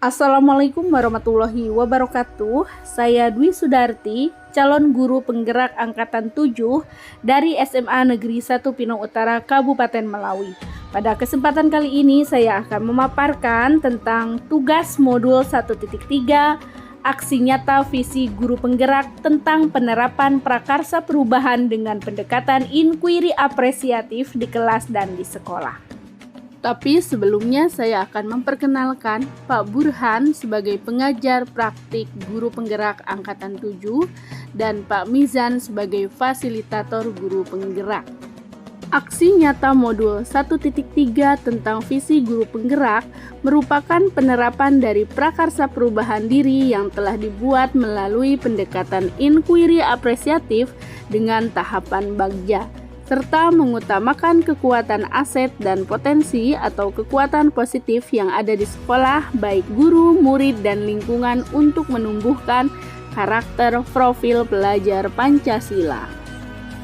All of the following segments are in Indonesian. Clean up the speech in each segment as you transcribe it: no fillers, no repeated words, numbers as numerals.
Assalamualaikum warahmatullahi wabarakatuh. Saya Dwi Sudarti, calon guru penggerak angkatan 7 dari SMA Negeri 1 Pinang Utara, Kabupaten Melawi. Pada kesempatan kali ini saya akan memaparkan tentang tugas modul 1.3 aksi nyata visi guru penggerak tentang penerapan prakarsa perubahan dengan pendekatan inquiry apresiatif di kelas dan di sekolah. Tapi sebelumnya saya akan memperkenalkan Pak Burhan sebagai pengajar praktik guru penggerak angkatan 7 dan Pak Mizan sebagai fasilitator guru penggerak. Aksi nyata modul 1.3 tentang visi guru penggerak merupakan penerapan dari prakarsa perubahan diri yang telah dibuat melalui pendekatan inquiry apresiatif dengan tahapan bagja, serta mengutamakan kekuatan aset dan potensi atau kekuatan positif yang ada di sekolah, baik guru, murid, dan lingkungan untuk menumbuhkan karakter profil pelajar Pancasila.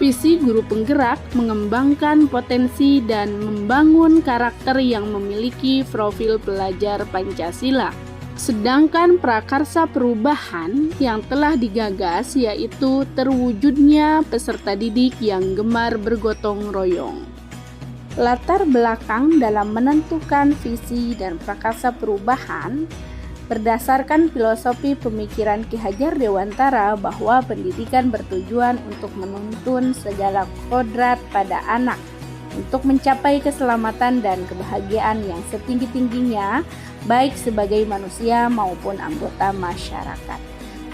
Visi guru penggerak mengembangkan potensi dan membangun karakter yang memiliki profil pelajar Pancasila. Sedangkan prakarsa perubahan yang telah digagas yaitu terwujudnya peserta didik yang gemar bergotong royong. Latar belakang dalam menentukan visi dan prakarsa perubahan berdasarkan filosofi pemikiran Ki Hajar Dewantara bahwa pendidikan bertujuan untuk menuntun segala kodrat pada anak untuk mencapai keselamatan dan kebahagiaan yang setinggi-tingginya, baik sebagai manusia maupun anggota masyarakat.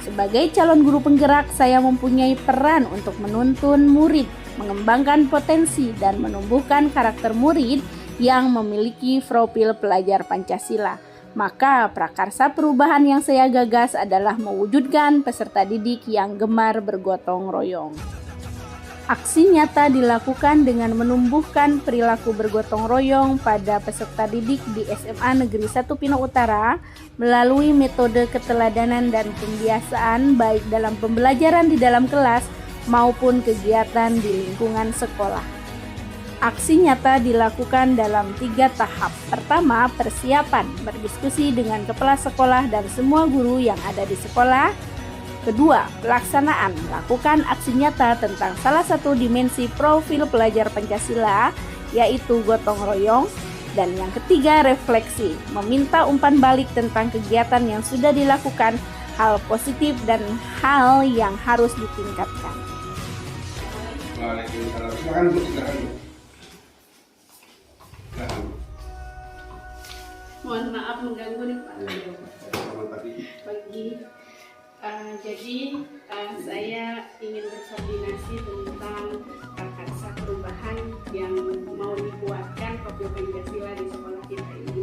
Sebagai calon guru penggerak, saya mempunyai peran untuk menuntun murid, mengembangkan potensi dan menumbuhkan karakter murid yang memiliki profil pelajar Pancasila. Maka prakarsa perubahan yang saya gagas adalah mewujudkan peserta didik yang gemar bergotong royong. Aksi nyata dilakukan dengan menumbuhkan perilaku bergotong royong pada peserta didik di SMA Negeri 1 Pinang Utara melalui metode keteladanan dan pembiasaan baik dalam pembelajaran di dalam kelas maupun kegiatan di lingkungan sekolah. Aksi nyata dilakukan dalam 3 tahap. Pertama, persiapan, berdiskusi dengan kepala sekolah dan semua guru yang ada di sekolah. Kedua, pelaksanaan, lakukan aksi nyata tentang salah satu dimensi profil pelajar Pancasila, yaitu gotong royong. Dan yang ketiga, refleksi, meminta umpan balik tentang kegiatan yang sudah dilakukan, hal positif dan hal yang harus ditingkatkan. Waalaikumsalam. Silakan Bu, silakan Bu. Mohon maaf mengganggu nih Pak. Selamat Pagi. Jadi saya ingin berkoordinasi tentang prakarsa perubahan yang mau dikuatkan profil Pancasila di sekolah kita ini.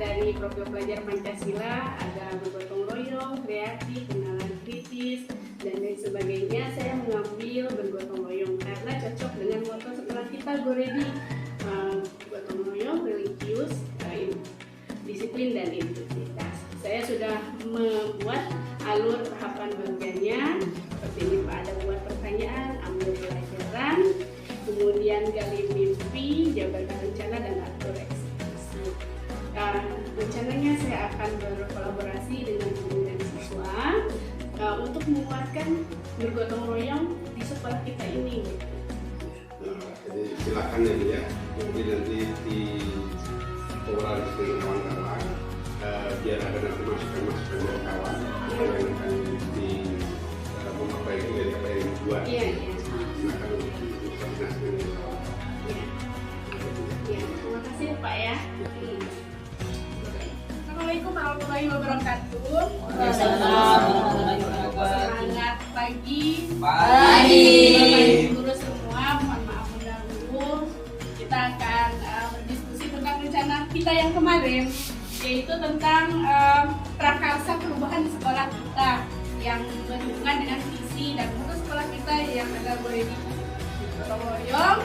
Dari profil pelajar Pancasila ada bergotong royong, kreatif, kenalan kritis, dan lain sebagainya. Saya mengambil bergotong royong karena cocok dengan moto sekolah kita, Go Ready. Gotong royong, religius, disiplin, dan integritas. Saya sudah membuat alur tahapan bagiannya seperti ini Pak. Ada buat pertanyaan, ambil pelajaran, kemudian gali mimpi, jabarkan rencana, dan atur eksekusi. Rencananya saya akan berkolaborasi dengan guru dan siswa untuk menguatkan bergotong royong di sekolah kita ini. Jadi silakan ya Bu ya. Nanti di kolaborasi dengan kawan-kawan, biar ada nanti masukan-masukan dari kawan yang akan memperbaiki dari apa yang dibuat. Iya. Silakan untuk koordinasi dengan kawan. Iya, terima kasih Pak ya. Assalamualaikum warahmatullahi wabarakatuh. Selamat pagi. Guru semua, mohon maaf mengganggu. Kita akan berdiskusi tentang rencana kita yang kemarin, yaitu tentang prakarsa perubahan di sekolah kita yang berhubungan dengan visi dan moto sekolah kita yang ada gotong royong,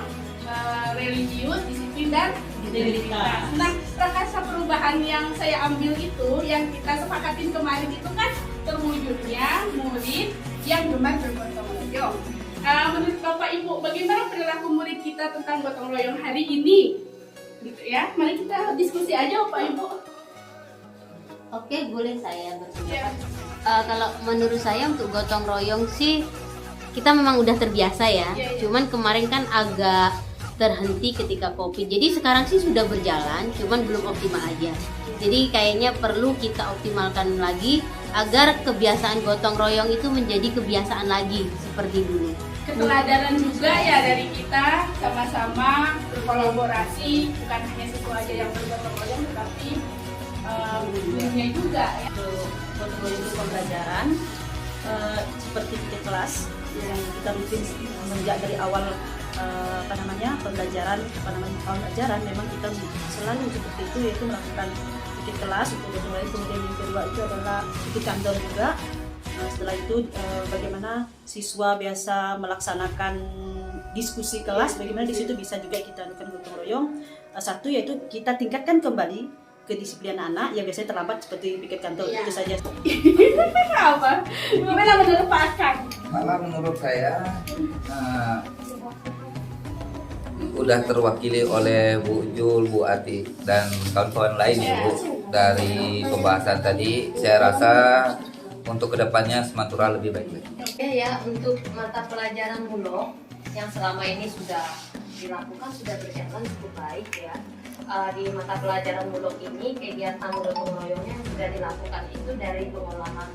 religius, disiplin, dan integritas. Nah, prakarsa perubahan yang saya ambil itu, yang kita sepakatin kemarin itu kan terwujudnya murid yang gemar bergotong royong. Menurut Bapak Ibu, bagaimana perilaku murid kita tentang gotong royong hari ini? Gitu ya, mari kita diskusi aja Bapak Ibu. Oke, boleh saya berpendapat. Kalau menurut saya untuk gotong royong sih kita memang udah terbiasa ya. Cuman kemarin kan agak terhenti ketika COVID. Jadi sekarang sih sudah berjalan, cuman belum optimal aja. Jadi kayaknya perlu kita optimalkan lagi agar kebiasaan gotong royong itu menjadi kebiasaan lagi seperti dulu. Keteladanan juga ya dari kita sama-sama berkolaborasi, bukan hanya siswa aja yang bergotong royong, tetapi gurunya juga ya. Untuk gotong royong itu pembelajaran seperti di kelas yang kita rutin sejak dari awal pembelajaran tahun ajaran, memang kita selalu seperti itu, yaitu melakukan ikut kelas untuk gotong royong. Kemudian yang kedua itu adalah ikut kantor juga. Setelah itu bagaimana siswa biasa melaksanakan diskusi kelas, bagaimana di situ bisa juga kita lakukan gotong royong. Satu yaitu kita tingkatkan kembali kedisiplinan anak yang biasanya terlambat seperti piket kantor. Itu saja. Apa? Gimana menurut Pak Akang? Malah menurut saya udah terwakili oleh Bu Jul, Bu Ati, dan kawan-kawan lain ya, Bu. Dari pembahasan tadi, saya rasa untuk kedepannya Semantura lebih baik lagi. Oke ya, untuk mata pelajaran mulok yang selama ini sudah dilakukan, sudah berjalan cukup baik ya. Di mata pelajaran mulok ini, kegiatan gotong royongnya yang sudah dilakukan itu dari pengolahan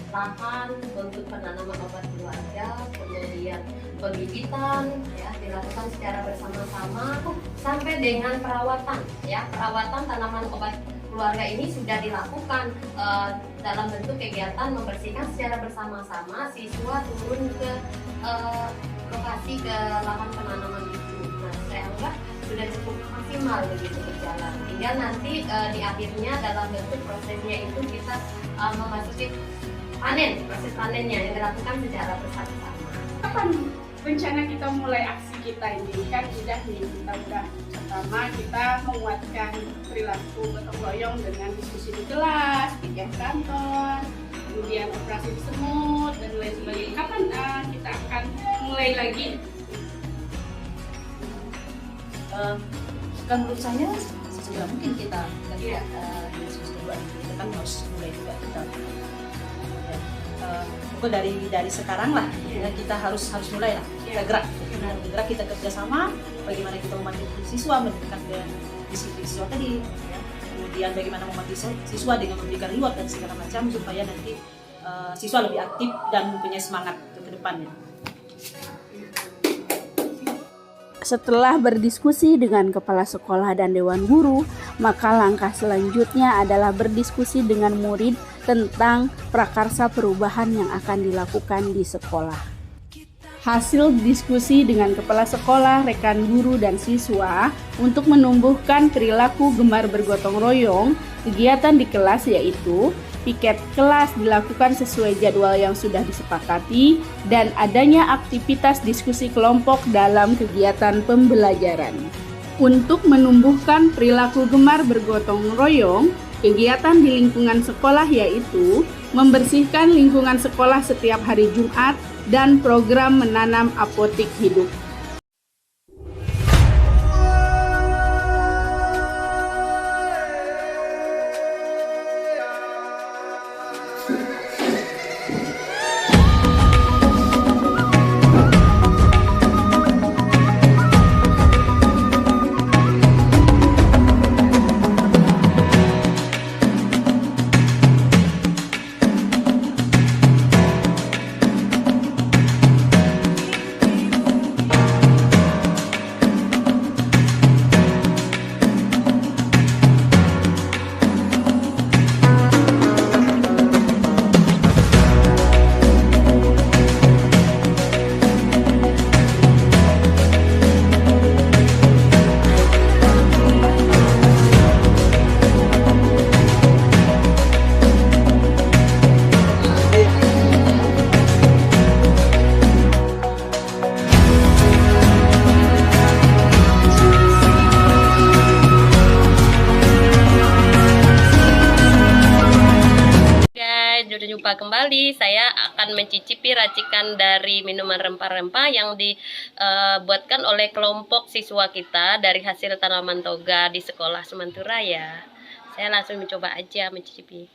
lahan untuk penanaman obat keluarga, kemudian pembibitan ya dilakukan secara bersama-sama sampai dengan perawatan ya, perawatan tanaman obat keluarga ini sudah dilakukan dalam bentuk kegiatan membersihkan secara bersama-sama, siswa turun ke lokasi ke lahan penanaman itu. Nah, saya anggap sudah cukup maksimal begitu berjalan. Tinggal nanti di akhirnya dalam bentuk prosesnya itu kita memasuki panen, proses panennya yang dilakukan secara bersama-sama. Kapan rencana kita mulai aksi kita ini? Kan udah nih, kita udah pertama kita menguatkan perilaku gotong royong dengan diskusi di kelas, piket kantor, kemudian operasi di semut dan lain sebagainya. Kapan kita akan mulai lagi? Kan menurut saya segera mungkin kita lihat diskusi kedua ini, kita kan harus mulai juga kita. Pokoknya dari sekarang lah kita harus mulai lah, kita gerak, kita kerjasama, bagaimana kita memandu siswa meningkatkan disiplin siswa tadi ya. Kemudian bagaimana memandu siswa dengan memberikan reward dan segala macam supaya nanti siswa lebih aktif dan mempunyai semangat ke depannya. Setelah berdiskusi dengan kepala sekolah dan dewan guru, maka langkah selanjutnya adalah berdiskusi dengan murid tentang prakarsa perubahan yang akan dilakukan di sekolah. Hasil diskusi dengan kepala sekolah, rekan guru, dan siswa untuk menumbuhkan perilaku gemar bergotong royong, kegiatan di kelas yaitu piket kelas dilakukan sesuai jadwal yang sudah disepakati dan adanya aktivitas diskusi kelompok dalam kegiatan pembelajaran. Untuk menumbuhkan perilaku gemar bergotong royong, kegiatan di lingkungan sekolah yaitu membersihkan lingkungan sekolah setiap hari Jumat dan program menanam apotik hidup. Jumpa kembali, saya akan mencicipi racikan dari minuman rempah-rempah yang dibuatkan oleh kelompok siswa kita dari hasil tanaman toga di sekolah Semantura ya. Saya langsung mencoba aja mencicipi.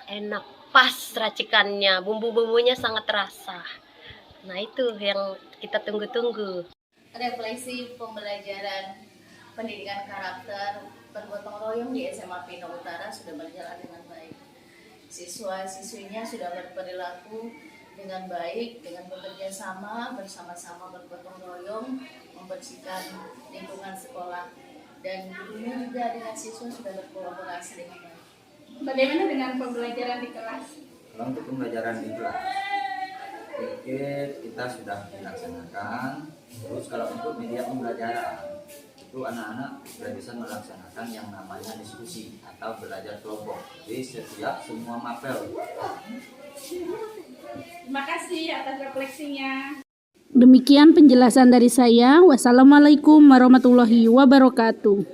enak, pas racikannya, bumbu-bumbunya sangat terasa. Nah itu yang kita tunggu-tunggu. Refleksi pembelajaran pendidikan karakter bergotong royong di SMA Pino Utara sudah berjalan dengan baik. Siswa-siswinya sudah berperilaku dengan baik, dengan bekerja sama, bersama-sama bergotong royong, membersihkan lingkungan sekolah. Dan gurunya juga dengan siswa sudah berkolaborasi dengan baik. Bagaimana dengan pembelajaran di kelas? Kalau untuk pembelajaran di kelas, kita sudah dilaksanakan. Terus kalau untuk media pembelajaran, itu anak-anak sudah bisa melaksanakan yang namanya diskusi atau belajar kelompok. Jadi setiap semua mapel. Terima kasih atas refleksinya. Demikian penjelasan dari saya. Wassalamualaikum warahmatullahi wabarakatuh.